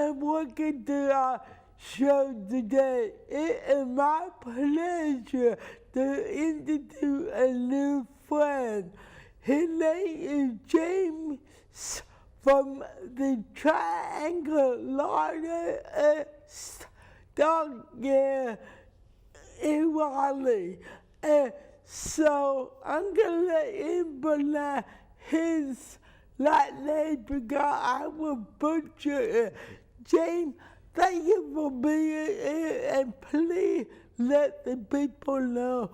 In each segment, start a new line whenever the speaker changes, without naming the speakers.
and welcome to our show today. It is my pleasure to introduce a new friend. His name is James from the Triangle Larder Stockton in Raleigh. And so I'm gonna let him pronounce his last name because I will butcher it. James, thank you for being here, and please let the people know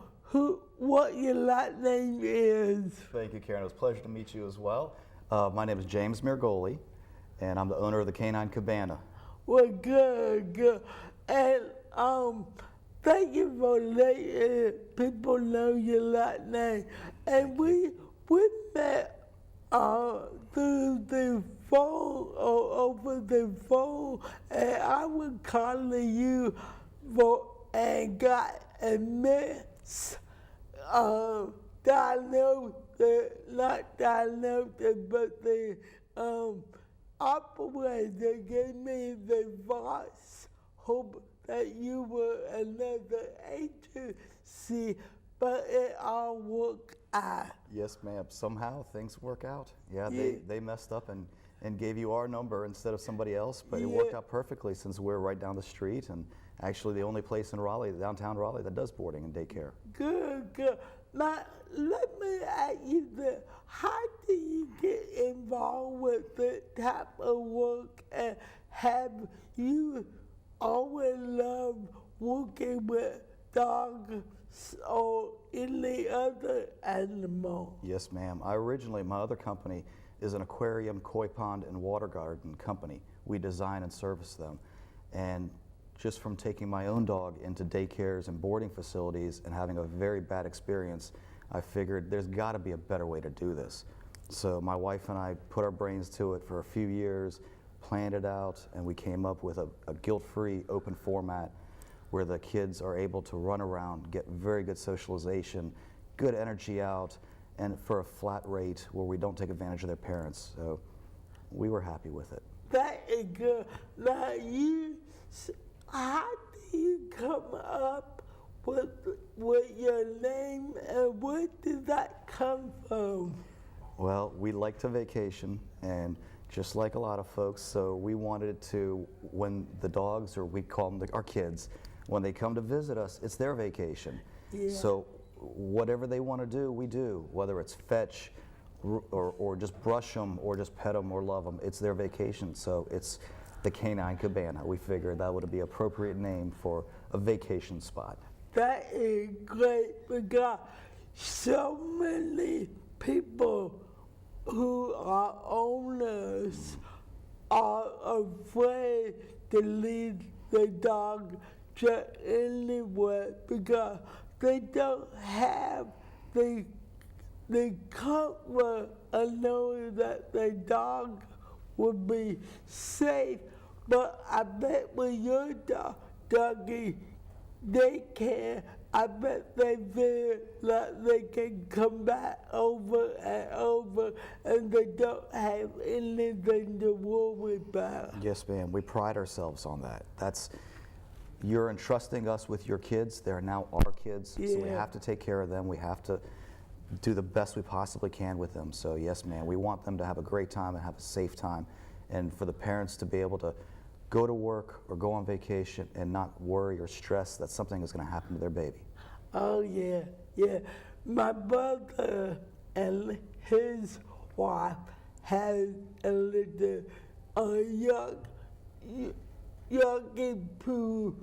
what your last name is.
Thank you, Karen. It was a pleasure to meet you as well. My name is James Mirgoli, and I'm the owner of the Canine Cabana.
Well, good. And thank you for letting people know your last name. And we met through the phone or over the phone, and I was calling you and got a miss diagnosed, not diagnosed, but the operator gave me the advice, hope that you were another agency, but it all worked out.
Yes, ma'am. Somehow things work out. Yeah, they messed up and gave you our number instead of somebody else, but it worked out perfectly since we're right down the street and actually the only place in Raleigh, downtown Raleigh, that does boarding and daycare.
Good. Now, let me ask you this. How do you get involved with the type of work, and have you always loved working with dogs or any other animal?
Yes, ma'am. My other company is an aquarium, koi pond, and water garden company. We design and service them. And just from taking my own dog into daycares and boarding facilities and having a very bad experience, I figured there's got to be a better way to do this. So my wife and I put our brains to it for a few years, planned it out, and we came up with a guilt-free open format where the kids are able to run around, get very good socialization, good energy out, and for a flat rate where we don't take advantage of their parents. So we were happy with it.
That is good. Now, how do you come up with your name, and where did that come from?
Well, we like to vacation, and just like a lot of folks, so we wanted to, when the dogs, or we call them our kids, when they come to visit us, it's their vacation.
Yeah.
So whatever they want to do, we do, whether it's fetch or just brush them or just pet them or love them, it's their vacation. So it's the Canine Cabana. We figured that would be an appropriate name for a vacation spot.
That is great because so many people who are owners are afraid to leave the dog just anywhere because they don't have the comfort of knowing that the dog will be safe. But I bet with your doggy daycare, I bet they feel like they can come back over and over and they don't have anything to worry about.
Yes, ma'am. We pride ourselves on that. You're entrusting us with your kids. They're now our kids, so we have to take care of them. We have to do the best we possibly can with them. So yes, ma'am, we want them to have a great time and have a safe time, and for the parents to be able to go to work or go on vacation and not worry or stress that something is going to happen to their baby.
Oh yeah. My brother and his wife had a little young poo,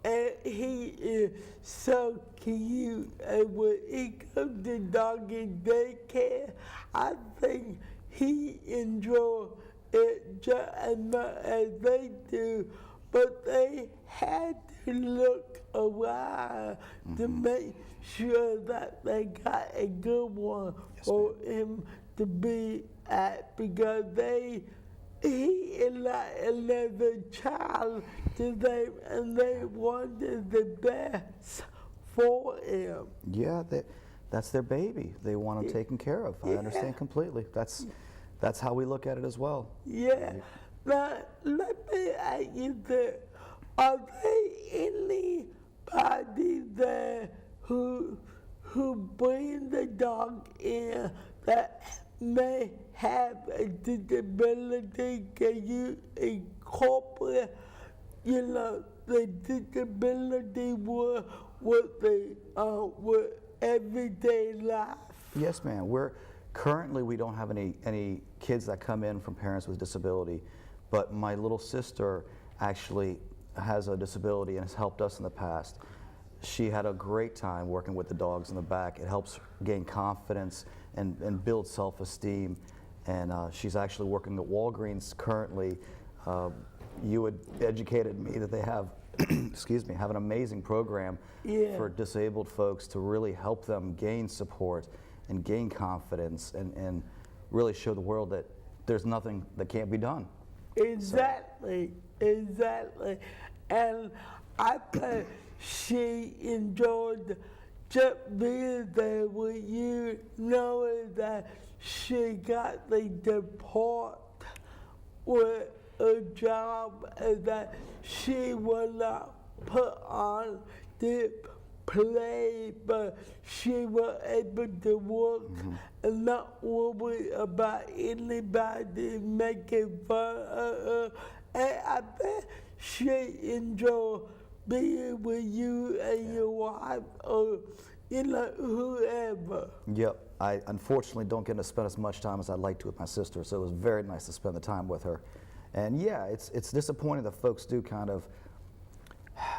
and he is so cute. And when he comes to doggy daycare, I think he enjoys it just as much as they do. But they had to look around to make sure that they got a good one for him to be at, because he is like another child to them, and they wanted the best for him.
Yeah, that's their baby. They want them taken care of. I understand completely. That's how we look at it as well.
Yeah, now let me ask you this. Are there anybody there who bring the dog in that may have a disability? Can you incorporate, the disability with everyday life?
Yes, ma'am. Currently we don't have any kids that come in from parents with disability, but my little sister actually has a disability and has helped us in the past. She had a great time working with the dogs in the back. It helps gain confidence and build self-esteem. And she's actually working at Walgreens currently. You had educated me that they have, excuse me, have an amazing program for disabled folks to really help them gain support and gain confidence and really show the world that there's nothing that can't be done.
Exactly. And I think she enjoyed just being there with you, knowing that she got the support with a job and that she will not put on the play, but she was able to work and not worry about anybody making fun of her. And I bet she enjoyed being with you and your wife or whoever.
Yep. I unfortunately don't get to spend as much time as I'd like to with my sister, so it was very nice to spend the time with her. And yeah, it's disappointing that folks do kind of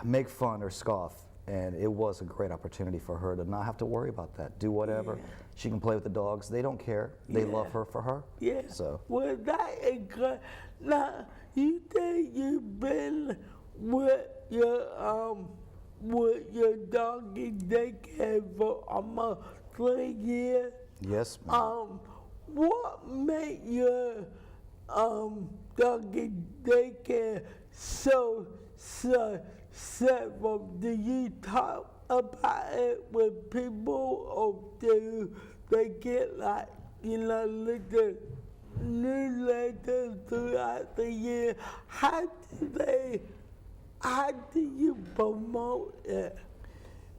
make fun or scoff. And it was a great opportunity for her to not have to worry about that. Do whatever. She can play with the dogs. They don't care. They love her for her.
Yeah.
So.
Well, that is good. Now, you think you've been with your dog in daycare for almost 3 years?
Yes, ma'am.
What made your dog in daycare so several? Do you talk about it with people, or do they get little newsletters throughout the year? How do you promote it?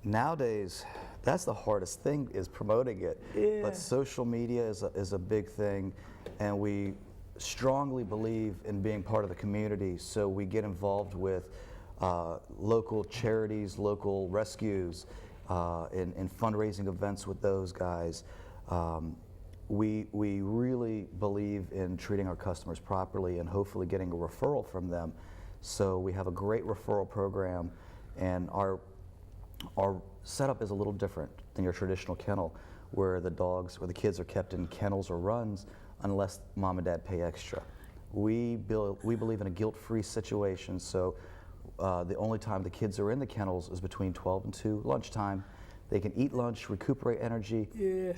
Nowadays, that's the hardest thing, is promoting it.
Yeah.
But social media is a big thing, and we strongly believe in being part of the community, so we get involved with local charities, local rescues, in fundraising events with those guys. We really believe in treating our customers properly and hopefully getting a referral from them. So we have a great referral program, and our setup is a little different than your traditional kennel, where the kids are kept in kennels or runs unless mom and dad pay extra. We believe in a guilt-free situation, so the only time the kids are in the kennels is between 12 and 2, lunchtime. They can eat lunch, recuperate energy,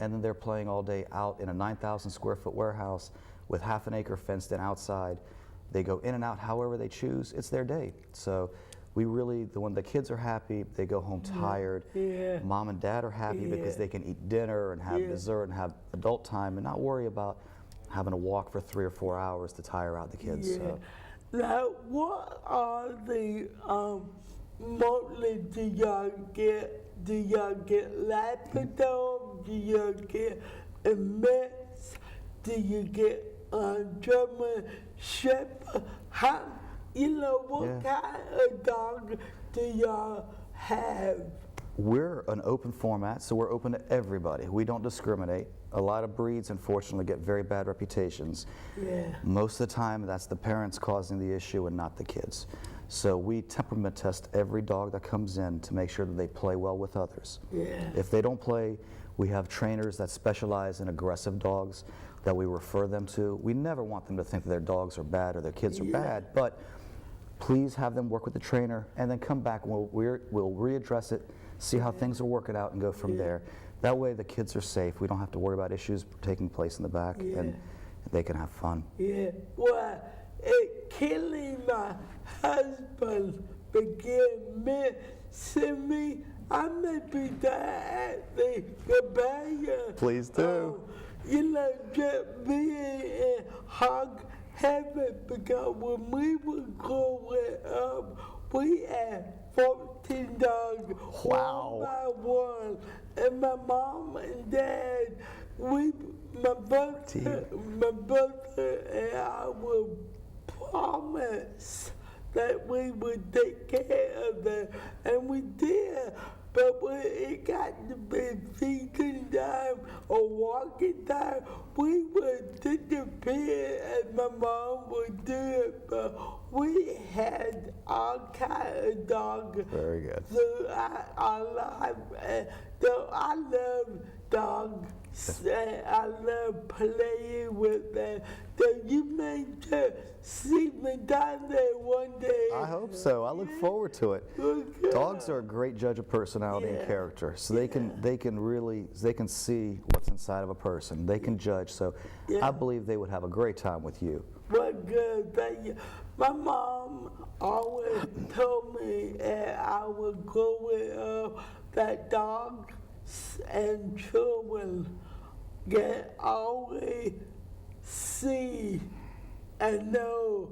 and then they're playing all day out in a 9,000 square foot warehouse with half an acre fenced in outside. They go in and out however they choose. It's their day. So when the kids are happy, they go home tired. Mom and dad are happy because they can eat dinner and have dessert and have adult time and not worry about having to walk for 3 or 4 hours to tire out the kids. So.
Now, what are the mostly do y'all get? Do y'all get Labrador? Do y'all get a mix? Do you get German Shepherd? What kind of dog do y'all have?
We're an open format, so we're open to everybody. We don't discriminate. A lot of breeds, unfortunately, get very bad reputations. Most of the time, that's the parents causing the issue and not the kids. So we temperament test every dog that comes in to make sure that they play well with others. If they don't play, we have trainers that specialize in aggressive dogs that we refer them to. We never want them to think that their dogs are bad or their kids are bad, but please have them work with the trainer and then come back and we'll readdress it, see how things are working out, and go from there. That way the kids are safe. We don't have to worry about issues taking place in the back, and they can have fun.
Well, killing my husband began missing me. I may be there at the cabana.
Please do.
Just being in hug heaven because when we were growing up, we had 14 dogs,
Wow.
one by one. And my mom and dad, my brother and I would promise that we would take care of them, and we did. But when it got to be feeding time or walking time, we would disappear and my mom would do it. But we had all kinds of dogs
Very good.
throughout our life. So I love dogs and I love playing with them. So you may just see me down there one day.
I hope so. I look forward to it.
Okay.
Dogs are a great judge of personality and
Yeah.
character, so they can see what's inside of a person. They can judge. So
Yeah.
I believe they would have a great time with you.
Well, good, thank you. My mom always told me as I was growing up that dogs and children can always see and know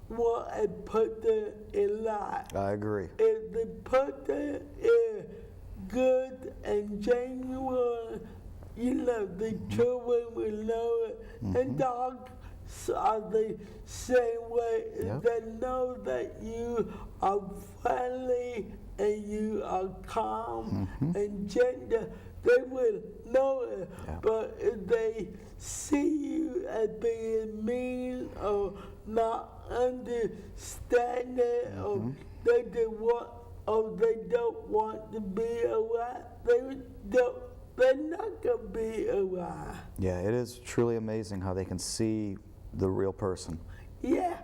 what a person is like.
I agree.
If the person is good and genuine, the children will know it. And dogs are the same way.
Yep.
They know that you are friendly and you are calm and gentle. They will know it.
Yeah.
But if they see you as being mean or not understanding or they don't want to be around, they're not gonna be around.
Yeah, it is truly amazing how they can see the real person.
Yeah.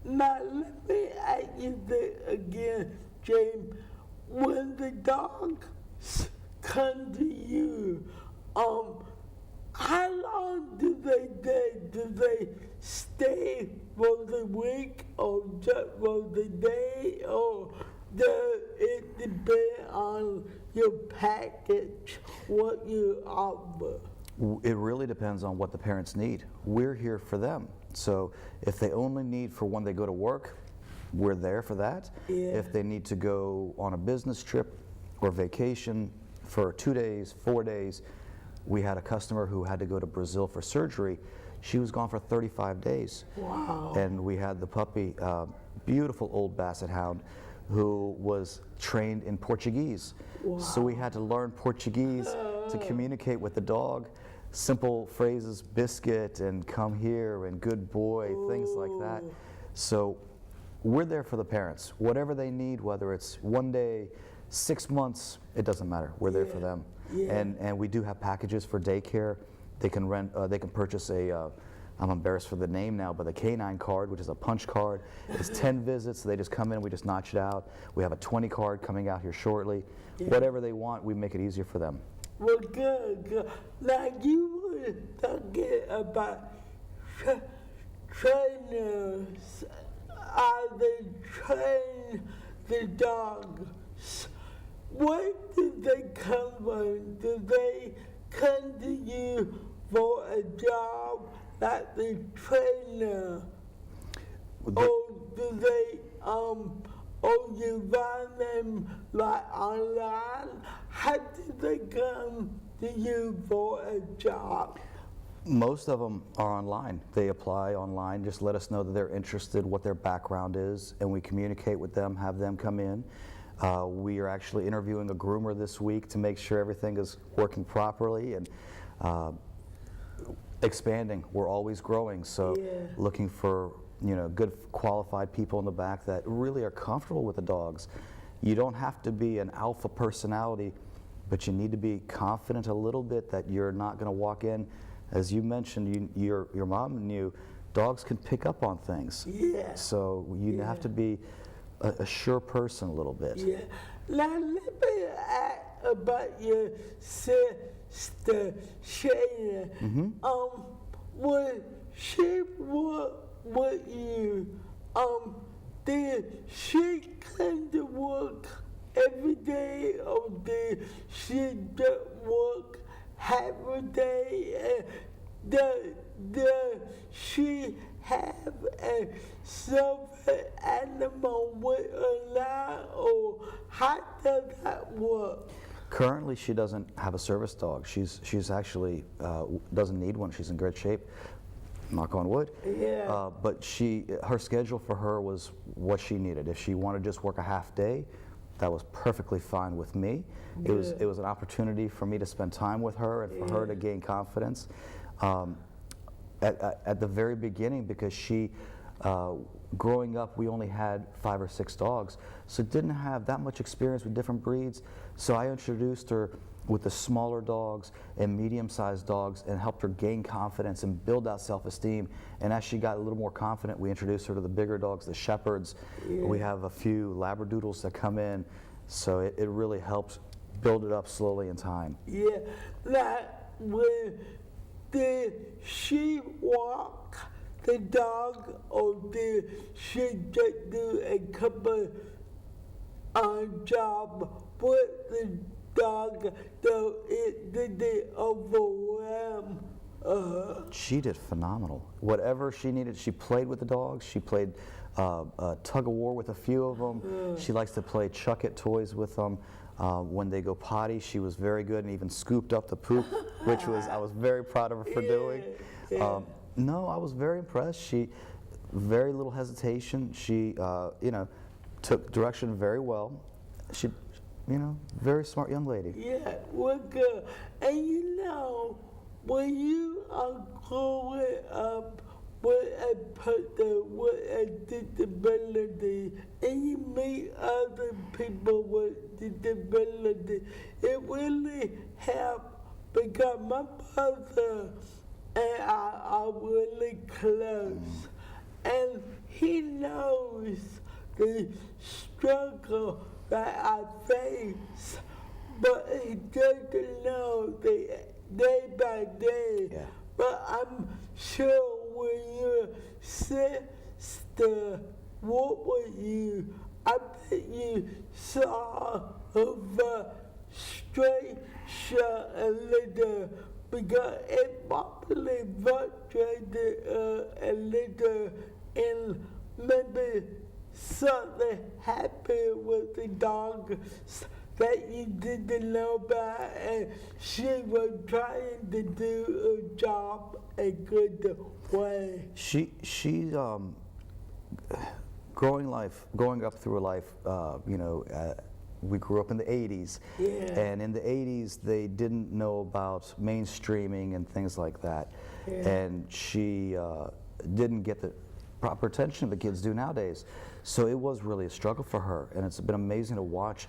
Now let me ask you this again, James. When the dogs come to you, how long do they stay? Do they stay for the week or just for the day, or does it depend on your package, what you offer?
It really depends on what the parents need. We're here for them. So if they only need for when they go to work, we're there for that.
Yeah.
If they need to go on a business trip or vacation for 2 days, 4 days, we had a customer who had to go to Brazil for surgery. She was gone for 35 days.
Wow.
And we had the puppy, beautiful old Basset Hound, who was trained in Portuguese. So we had to learn Portuguese to communicate with the dog. Simple phrases, biscuit and come here and good boy, things like that. So we're there for the parents. Whatever they need, whether it's 1 day, 6 months, it doesn't matter. We're there for them.
Yeah.
And we do have packages for daycare. They can purchase a, I'm embarrassed for the name now, but the Canine card, which is a punch card. It's 10 visits, so they just come in, we just notch it out. We have a 20 card coming out here shortly. Whatever they want, we make it easier for them.
Well, good. Now, you were talking about trainers. They train the dogs. Where do they come from? Do they come to you for a job like the trainer? Or do they, or you find them like online? How do they come to you for a job?
Most of them are online. They apply online, just let us know that they're interested, what their background is, and we communicate with them, have them come in. We are actually interviewing a groomer this week to make sure everything is working properly and expanding. We're always growing, so looking for good qualified people in the back that really are comfortable with the dogs. You don't have to be an alpha personality, but you need to be confident a little bit that you're not going to walk in. As you mentioned, your mom and you, dogs can pick up on things.
Yeah.
So you have to be a sure person a little bit.
Yeah. Now let me ask about your sister Shayna. When she worked with you, did she come to work every day, or did she just work half a day? does she have a service animal with a lot, or how does that work?
Currently, she doesn't have a service dog. She's actually doesn't need one. She's in great shape. Knock on wood.
Yeah.
But her schedule for her was what she needed. If she wanted to just work a half day, that was perfectly fine with me. It was an opportunity for me to spend time with her and for her to gain confidence. At the very beginning, because growing up, we only had 5 or 6 dogs, so didn't have that much experience with different breeds. So I introduced her with the smaller dogs and medium-sized dogs and helped her gain confidence and build that self-esteem. And as she got a little more confident, we introduced her to the bigger dogs, the Shepherds. We have a few Labradoodles that come in, so it really helps build it up slowly in time.
Yeah, like did she walk the dog, or did she just do a couple job with the dog, though it didn't overwhelm her?
She did phenomenal. Whatever she needed, she played with the dogs. She played tug of war with a few of them. She likes to play chuck-it toys with them. When they go potty, she was very good and even scooped up the poop, which I was very proud of her for doing. No, I was very impressed. She, very little hesitation. She, took direction very well. She, very smart young lady.
Yeah, we're good. And when you are growing up with a person with a disability and you meet other people with disability, it really helps, because my brother and I are really close, and he knows the struggle that I face, but he doesn't know the day by day.
Yeah.
But I'm sure when your sister walked with you, I bet you saw her straight shot a little, because it probably frustrated a little, and maybe something happened with the dog that you didn't know about, and she was trying to do a job a good way.
She growing up through her life, we grew up in the 80s, and in the 80s they didn't know about mainstreaming and things like that, and she didn't get the proper attention the kids do nowadays. So it was really a struggle for her, and it's been amazing to watch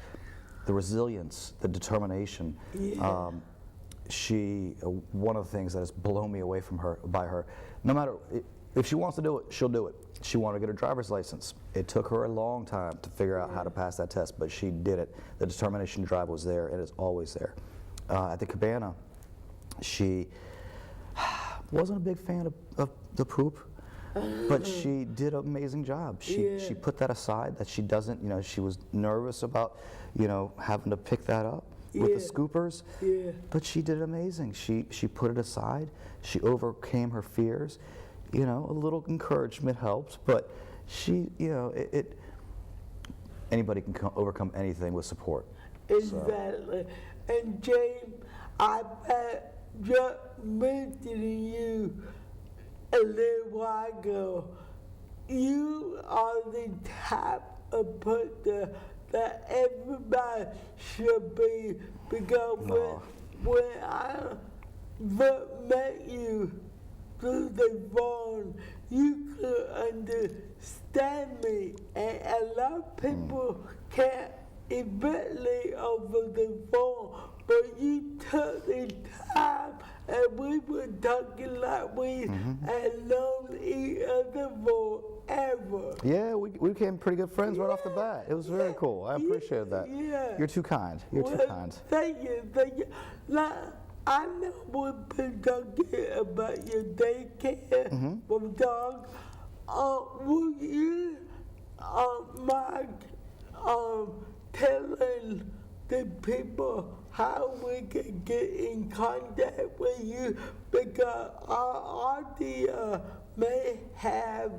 the resilience, the determination. One of the things that has blown me away by her, no matter, if she wants to do it, she'll do it. She wanted to get her driver's license. It took her a long time to figure out how to pass that test, but she did it. The determination to drive was there, and it's always there. At the Cabana, she wasn't a big fan of the poop, but she did an amazing job. She put that aside, that she doesn't, she was nervous about, having to pick that up with the scoopers, but she did amazing. She put it aside. She overcame her fears. A little encouragement helps, but she, anybody can overcome anything with support.
Exactly. So. And James, I bet just mentioning you a little while ago, you are the type of person that everybody should be, because when I met you through the phone, you could understand me, and a lot of people can't eventually over the phone, but you took the time, and we were talking like we had known each other forever.
Yeah, we became pretty good friends right off the bat. It was very cool. I appreciate that.
Yeah.
You're too kind. You're too kind.
Thank you. Like, I know we've been talking about your daycare from dogs. Would you mind telling the people how we can get in contact with you? Because because our audience may have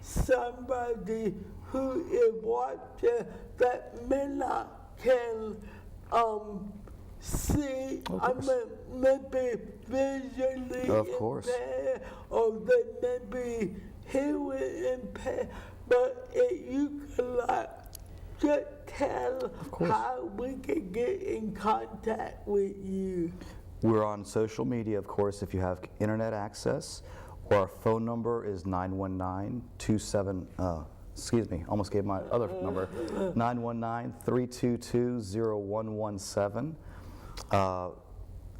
somebody who is watching that may not can see, I mean, maybe visually impaired, or they may be hearing impaired, but if you could like just tell how we can get in contact with you.
We're on social media, of course, if you have internet access, or our phone number is 919-27, excuse me, almost gave my other number, 919-322-0117.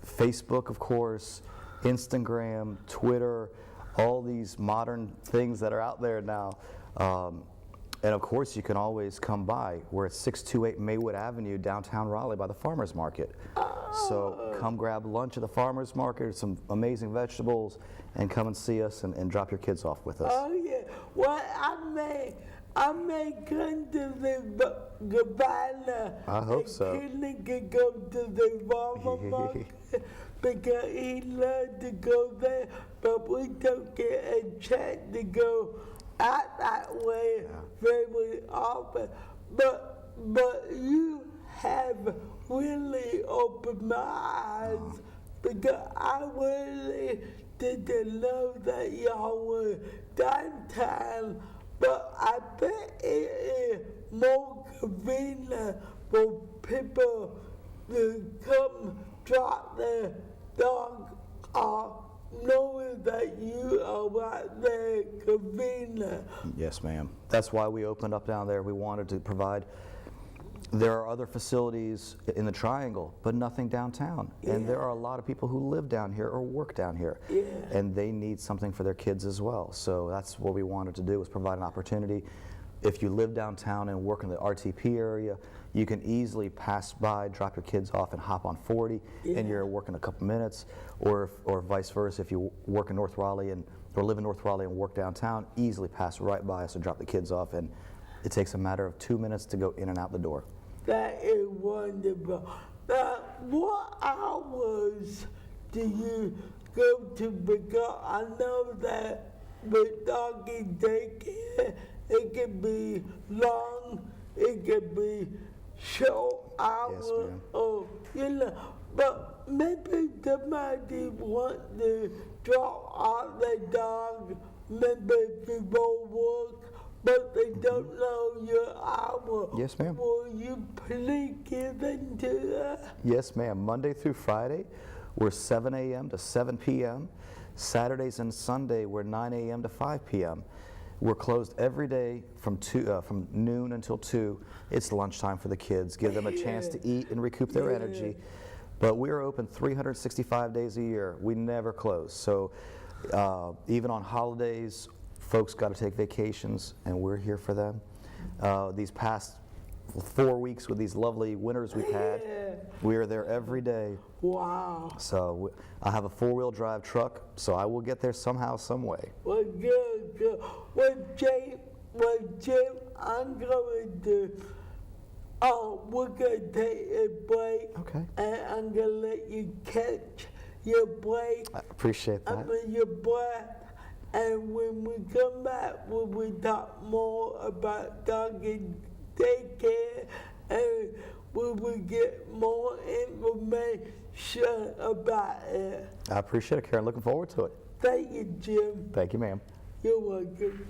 Facebook, of course, Instagram, Twitter, all these modern things that are out there now. And of course, you can always come by. We're at 628 Maywood Avenue, downtown Raleigh by the Farmers Market. So come grab lunch at the Farmers Market, some amazing vegetables, and come and see us and drop your kids off with us.
Oh yeah, well I may come to the Gabbana.
I hope so.
Kenny can go to the Farmers Market because he loves to go there, but we don't get a chance to go out that way very often. But you have really opened my eyes because I really didn't know that y'all were downtown. But I bet it is more convenient for people to come drop their dog off knowing that you are right there convenient.
Yes, ma'am. That's why we opened up down there. We wanted to provide. There are other facilities in the Triangle, but nothing downtown.
Yeah.
And there are a lot of people who live down here or work down here.
Yeah.
And they need something for their kids as well. So that's what we wanted to do, was provide an opportunity. If you live downtown and work in the RTP area, you can easily pass by, drop your kids off, and hop on 40, and you're working a couple minutes. Or vice versa, if you work in North Raleigh or live in North Raleigh and work downtown, easily pass right by us and drop the kids off, and it takes a matter of 2 minutes to go in and out the door.
That is wonderful. Now, what hours do you go to? Because I know that with doggy daycare, it can be long, it can be short hours,
Yes, ma'am.
or but maybe somebody want to drop off their dog maybe before work, but they don't know your hour.
Yes, ma'am.
Will you please give them to us?
Yes, ma'am. Monday through Friday, we're 7 a.m. to 7 p.m. Saturdays and Sunday, we're 9 a.m. to 5 p.m. We're closed every day from noon until 2. It's lunchtime for the kids. Give them a chance to eat and recoup their energy. But we're open 365 days a year. We never close. So even on holidays, folks got to take vacations, and we're here for them. These past 4 weeks with these lovely winters we've had, we are there every day.
Wow.
So I have a 4-wheel drive truck, so I will get there somehow, some way.
Well, good. Well, Jim, I'm going to, we're going to take a break.
Okay.
And I'm going to let you catch your break.
I appreciate that.
I mean, your breath. And when we come back, we will talk more about doggy daycare, and we will get more information about it.
I appreciate it, Karen. Looking forward to it.
Thank you, Jim.
Thank you, ma'am.
You're welcome.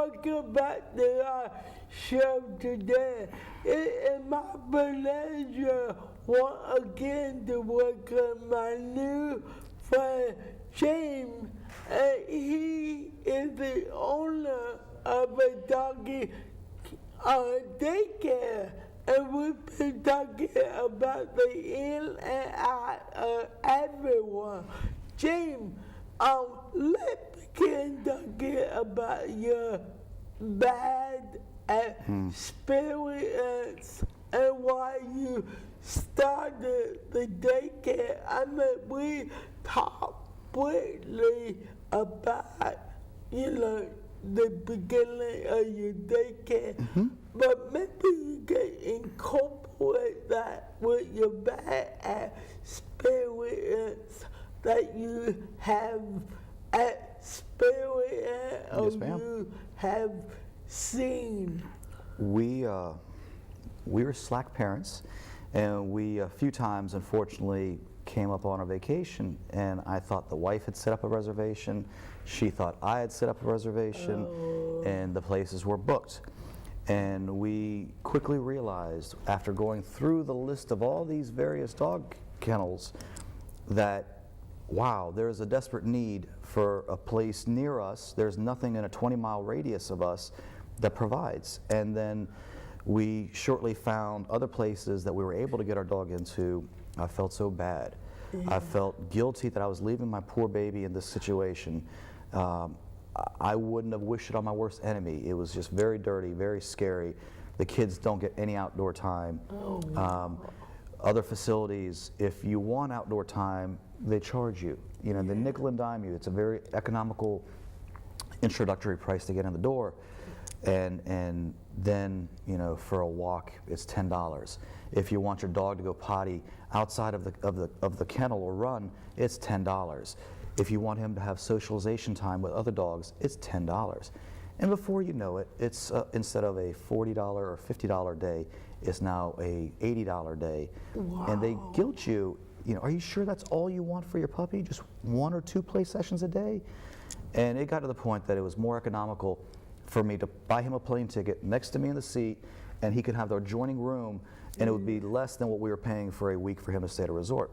talking about the show today. It is my pleasure once again to welcome my new friend James, and he is the owner of a doggy daycare. And we've been talking about the in and out of everyone. James, let's begin talking about your bad experience and why you started the daycare. I mean, we talked briefly about, the beginning of your daycare, but maybe you can incorporate that with your bad experience that you have experienced or
Yes, ma'am.
you have seen.
We were slack parents, and we a few times, unfortunately, came up on a vacation, and I thought the wife had set up a reservation. She thought I had set up a reservation, and the places were booked. And we quickly realized, after going through the list of all these various dog kennels, that wow, there's a desperate need for a place near us. There's nothing in a 20-mile radius of us that provides. And then we shortly found other places that we were able to get our dog into. I felt so bad. I felt guilty that I was leaving my poor baby in this situation. I wouldn't have wished it on my worst enemy. It was just very dirty, very scary. The kids don't get any outdoor time. Other facilities, if you want outdoor time, they charge you. They nickel and dime you. It's a very economical introductory price to get in the door. And then, for a walk, it's $10. If you want your dog to go potty outside of the kennel or run, it's $10. If you want him to have socialization time with other dogs, it's $10. And before you know it, it's instead of a $40 or $50 day, it's now a $80 day.
Wow.
And they guilt you. Are you sure that's all you want for your puppy? Just 1 or 2 play sessions a day? And it got to the point that it was more economical for me to buy him a plane ticket next to me in the seat, and he could have the adjoining room, and it would be less than what we were paying for a week for him to stay at a resort.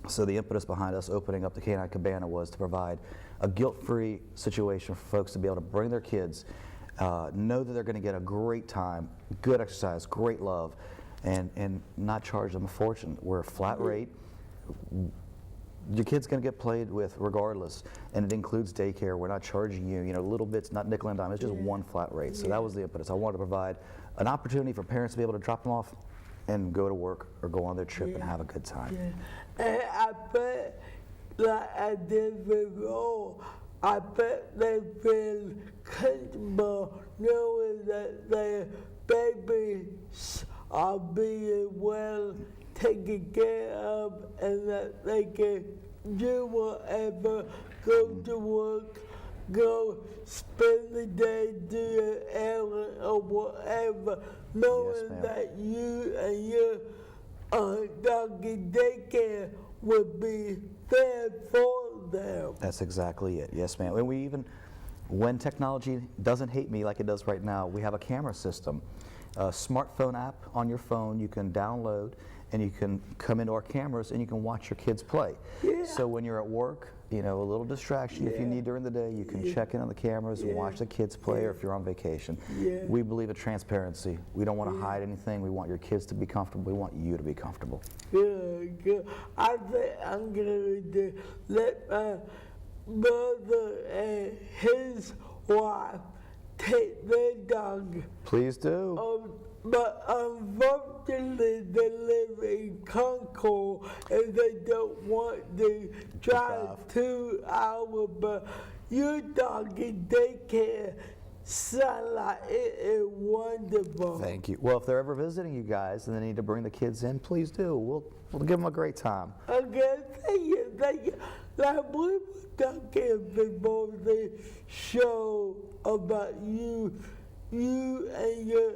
So the impetus behind us opening up the Canine Cabana was to provide a guilt-free situation for folks to be able to bring their kids, know that they're going to get a great time, good exercise, great love, and not charge them a fortune. We're a flat rate. Your kid's going to get played with regardless, and it includes daycare. We're not charging you, little bits, not nickel and dime. It's just one flat rate. So that was the impetus. I wanted to provide an opportunity for parents to be able to drop them off and go to work or go on their trip and have a good time.
And I bet, like I did before, I bet they feel comfortable knowing that their babies are being well taken care of and that they can do whatever, go to work, go spend the day, do an errand or whatever, knowing
ma'am.
that you and your doggy daycare would be there for them.
That's exactly it. Yes, ma'am. And we even, when technology doesn't hate me like it does right now, we have a camera system. A smartphone app on your phone you can download, and you can come into our cameras and you can watch your kids play. So when you're at work, a little distraction if you need during the day, you can check in on the cameras and watch the kids play, or if you're on vacation. We believe in transparency. We don't want to hide anything. We want your kids to be comfortable. We want you to be comfortable.
Good. I think I'm going to let my brother and his wife take their dog.
Please do.
But unfortunately, they live in Concord and they don't want to drive 2 hours. But your dog in daycare sound like it is wonderful.
Thank you. Well, if they're ever visiting you guys and they need to bring the kids in, please do. We'll give them a great time.
Okay, thank you. Like we were talking before the show about you and your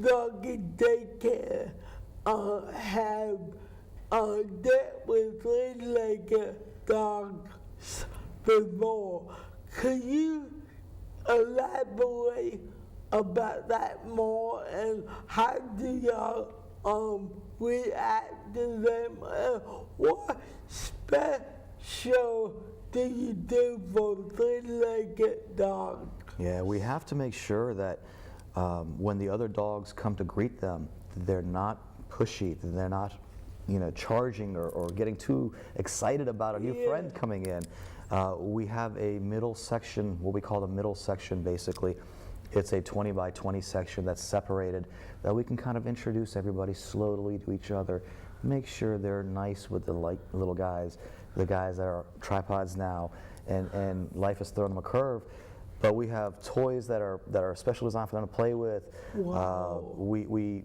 doggy daycare have dealt with three-legged dogs before. Could you elaborate about that more, and how do y'all react to them? What special do you do for three-legged dogs?
Yeah, we have to make sure that when the other dogs come to greet them, they're not pushy, that they're not, charging or getting too excited about a new friend coming in. We have a middle section, what we call the middle section basically. It's a 20 by 20 section that's separated, that we can kind of introduce everybody slowly to each other, make sure they're nice with the little guys, the guys that are tripods now, and life has thrown them a curve. But we have toys that are special designed for them to play with.
Wow.
We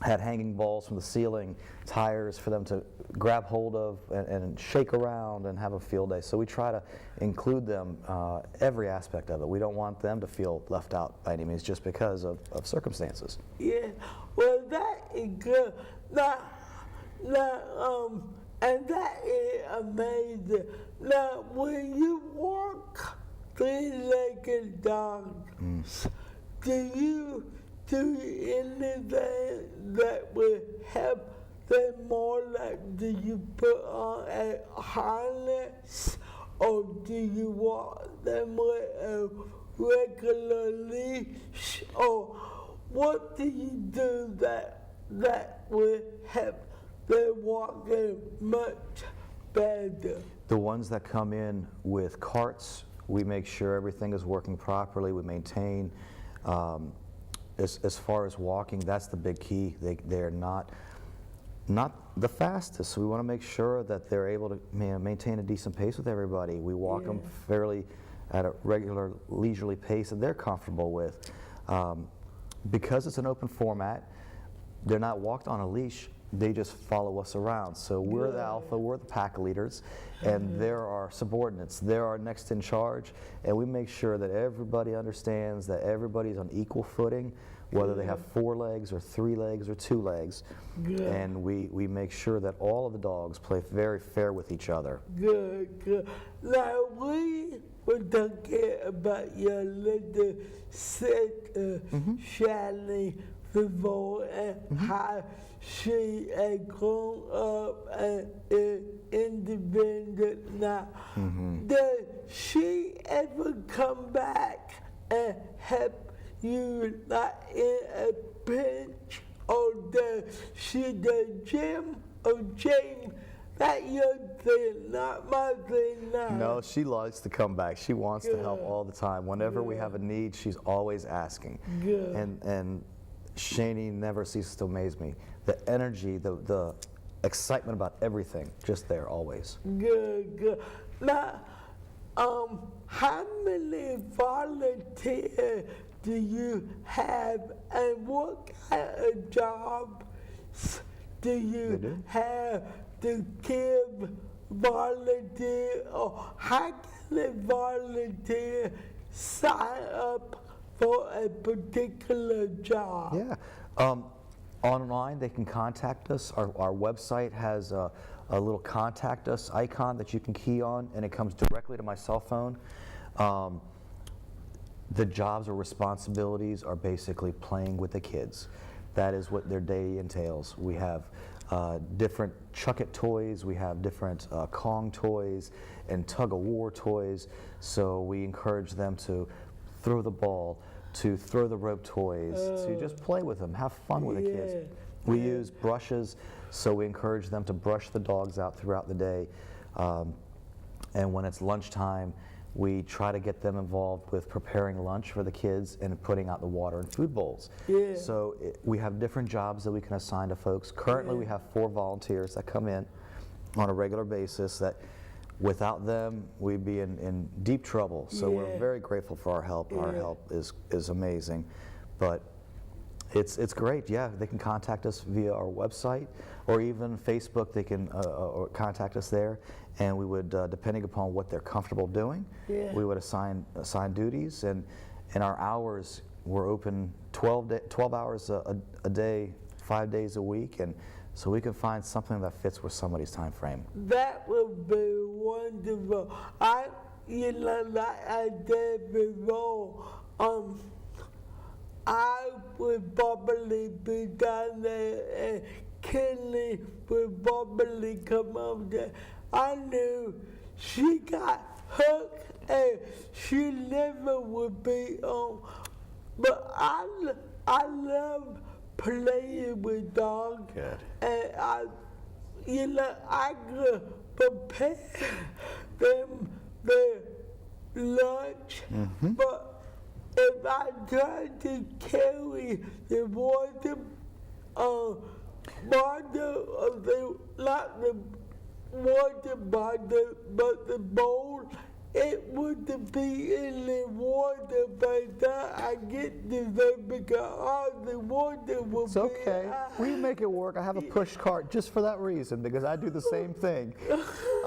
had hanging balls from the ceiling, tires for them to grab hold of and shake around and have a field day. So we try to include them every aspect of it. We don't want them to feel left out by any means just because of circumstances.
Yeah, well, that is good. And that is amazing. Now, when you walk three-legged dogs, do you do anything that will help them more? Like, do you put on a harness, or do you walk them with a regular leash, or what do you do that will help them walking much better?
The ones that come in with carts, we make sure everything is working properly. We maintain. As far as walking, that's the big key. They're not the fastest. So we want to make sure that they're able to maintain a decent pace with everybody. We walk them fairly at a regular, leisurely pace that they're comfortable with. Because it's an open format, they're not walked on a leash. They just follow us around. So we're the alpha, we're the pack leaders, and they're our subordinates. They're our next in charge, and we make sure that everybody understands that everybody's on equal footing, whether they have 4 legs or 3 legs or 2 legs. And we make sure that all of the dogs play very fair with each other.
Good. Now, we were talking about your little sister, Shani, before, and how she had grown up and is independent now. Does she ever come back and help you, like, in a pinch? Or does she do Jim or James? That your thing, not my thing now.
No, she likes to come back. She wants to help all the time. Whenever we have a need, she's always asking. And Shani never ceases to amaze me. The energy, the excitement about everything, just there always.
Good. Now, how many volunteers do you have, and what kind of jobs do you have to give volunteer, or how can a volunteer sign up for a particular job?
Yeah. Online, they can contact us. Our website has a little contact us icon that you can key on, and it comes directly to my cell phone. The jobs or responsibilities are basically playing with the kids. That is what their day entails. We have different Chuck-It toys, we have different Kong toys and tug-of-war toys, so we encourage them to throw the ball, to throw the rope toys, to just play with them, have fun with the kids. We use brushes, so we encourage them to brush the dogs out throughout the day. And when it's lunchtime, we try to get them involved with preparing lunch for the kids and putting out the water and food bowls. So we have different jobs that we can assign to folks. Currently we have 4 volunteers that come in on a regular basis that without them, we'd be in deep trouble. So we're very grateful for our help. Our help is amazing. But it's great. They can contact us via our website or even Facebook. They can or contact us there, and we would, depending upon what they're comfortable doing, we would assign duties. And our hours, we're open 12 hours a day, 5 days a week, and so we can find something that fits with somebody's time frame.
That would be wonderful. I like I said before, I would probably be down there and Kenny would probably come up there. I knew she got hooked and she never would be on. But I love playing with dogs.
Good.
And I could prepare them their lunch, but if I try to carry the water bottle, not the water bottle, but the bowl, it would be in the water by the time I get to them because all the water will
It's
be
okay.
out.
We make it work. I have a push cart just for that reason because I do the same thing.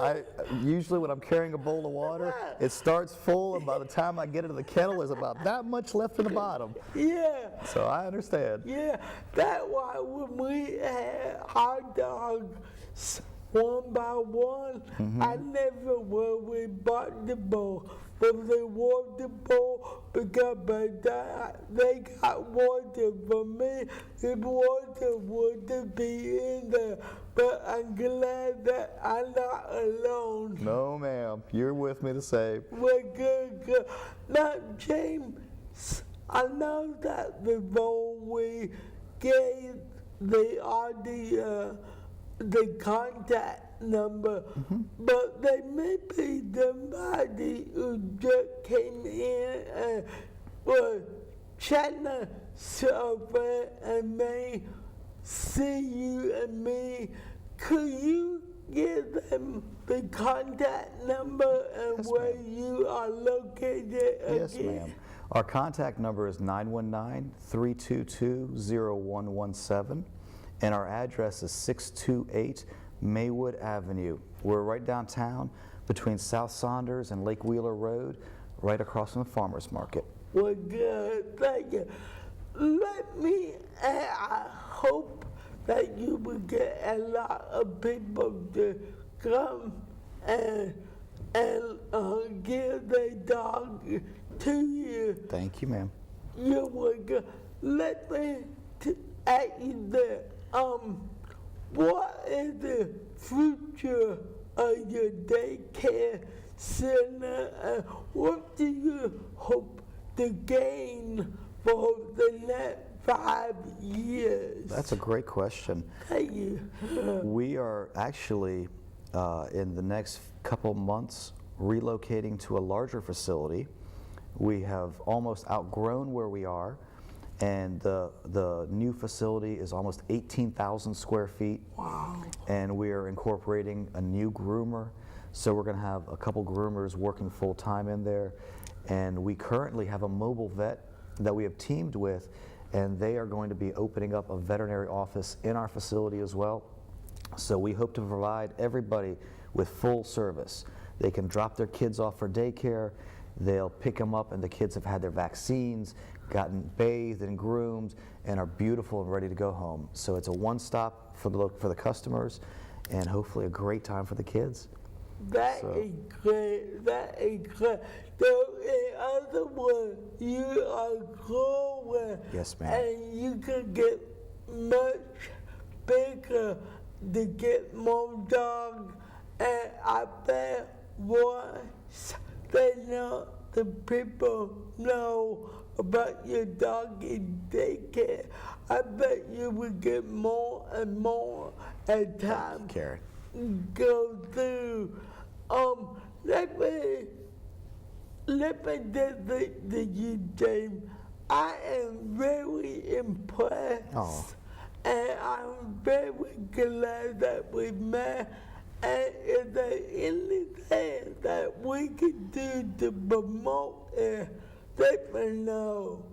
I usually when I'm carrying a bowl of water, it starts full, and by the time I get it to the kennel, there's about that much left in the bottom.
Yeah.
So I understand.
Yeah, that's why when we had our dogs one by one, I never worried about the bowl. But the water bowl, because by the time they got water from me, the water wouldn't be in there. But I'm glad that I'm not alone.
No, ma'am. You're with me the same.
We're good. Now, James, I know that before we gave the contact number, but there may be somebody who just came in and was trying to survey and may see you and me. Could you give them the contact number and
Yes,
where
ma'am.
you are located
Yes,
again?
ma'am. Our contact number is 919-322-0117, and our address is 628 Maywood Avenue. We're right downtown between South Saunders and Lake Wheeler Road, right across from the Farmers Market.
Well, good, thank you. I hope that you will get a lot of people to come and give their dog to you.
Thank you, ma'am.
You will go. Let me ask you this. What is the future of your daycare center, and what do you hope to gain for the next 5 years?
That's a great question.
Thank you.
We are actually, in the next couple months, relocating to a larger facility. We have almost outgrown where we are, and the new facility is almost 18,000 square feet.
Wow.
And we are incorporating a new groomer. So we're going to have a couple groomers working full time in there. And we currently have a mobile vet that we have teamed with, and they are going to be opening up a veterinary office in our facility as well. So we hope to provide everybody with full service. They can drop their kids off for daycare, they'll pick them up, and the kids have had their vaccines, gotten bathed and groomed, and are beautiful and ready to go home. So it's a one-stop for the customers, and hopefully a great time for the kids.
That is great. That is great. So, in other words, you are growing.
Yes, ma'am.
And you can get much bigger to get more dogs. And I bet once they know, the people know about your dog in daycare, I bet you will get more and more as time
Karen.
go through. Let me just say to you, James, I am very impressed.
Oh.
And I'm very glad that we met. And is there anything that we can do to promote it? Let me know.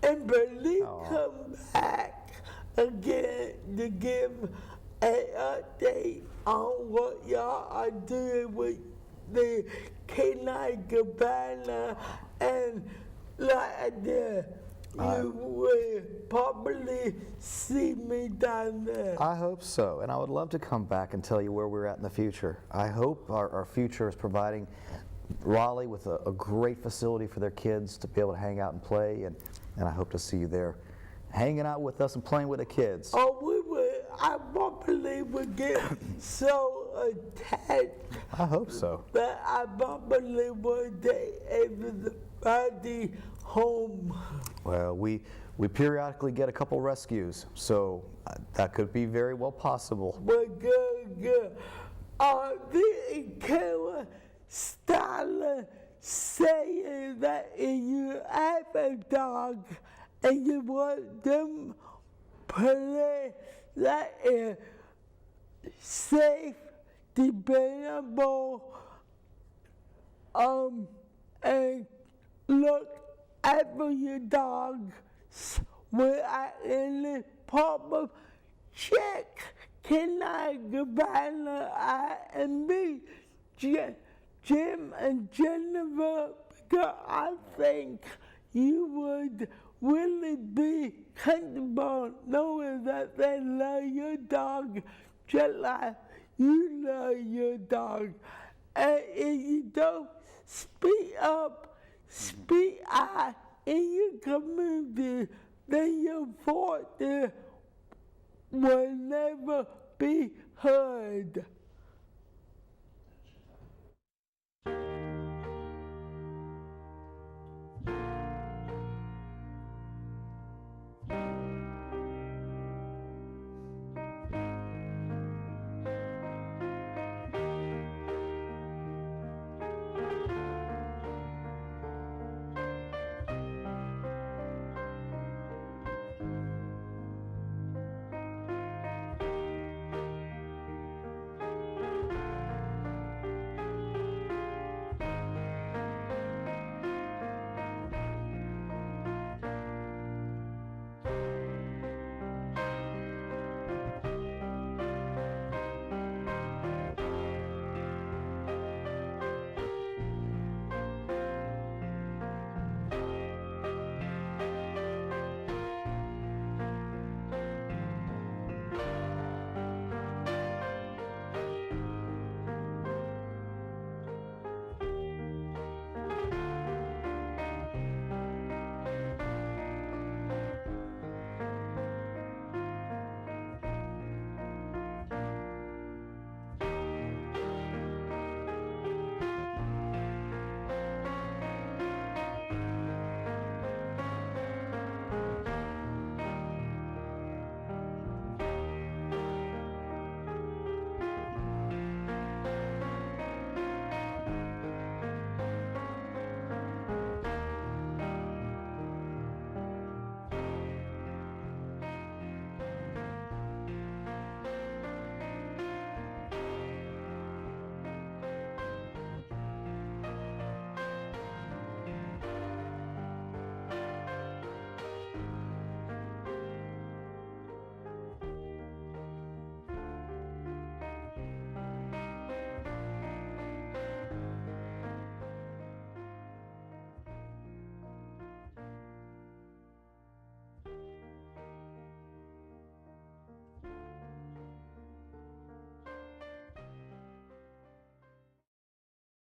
And please come back again to give an update on what y'all are doing with the Canine Cabana, and like that, you will probably see me down there.
I hope so, and I would love to come back and tell you where we're at in the future. I hope our future is providing Raleigh with a great facility for their kids to be able to hang out and play, and I hope to see you there hanging out with us and playing with the kids.
Oh, we would. I probably would get so attached.
I hope so.
But I probably would take everybody home.
Well, we periodically get a couple rescues, so that could be very well possible.
But good. The Kara Styler saying that if you have a dog and you want them play that is safe, dependable, and look after your dogs without any problem, check. Can I combine the I and B, Jim and Jennifer, because I think you would really be comfortable knowing that they love your dog just like you love your dog. And if you don't speak up, speak out in your community, then your voice will never be heard.